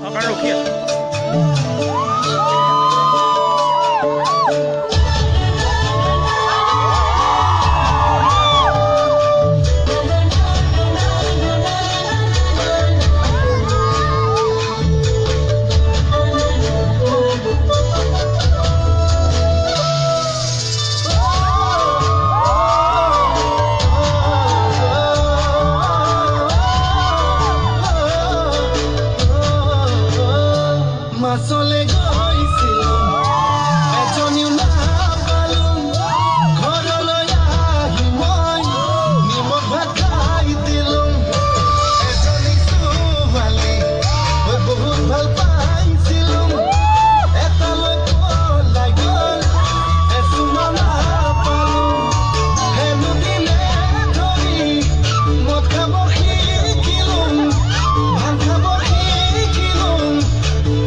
Carlos, quieto. Masole goisilung, ejoni na balung, khorolo yahi moi, nimor bhakai dilung, ejoni suwali, oi bahut bhal paisilung, eta loi polai gol, esumana palung, henu dile dhori, mot khabo khikilung, bhan khabo khikilung.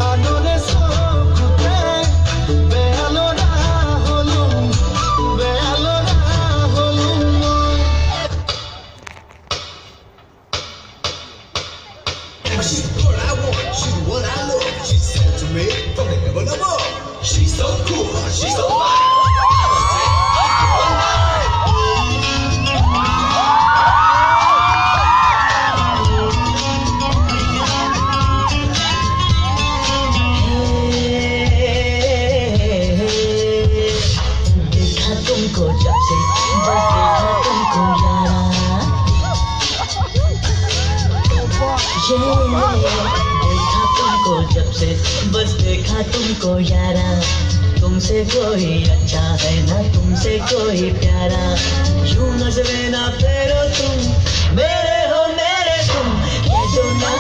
Anore sokute bealora holum She's the girl I want, she's the one I love. She's sent to me from the heaven above. She's so cool, she's so fine. तुमको जब से बस देखा तुमको यारा देखा तुमको जब से बस देखा तुमको यारा तुमसे कोई अच्छा है ना तुमसे कोई प्यारा यूं नजरे ना फेरो तुम मेरे हो मेरे तुम ये जो ना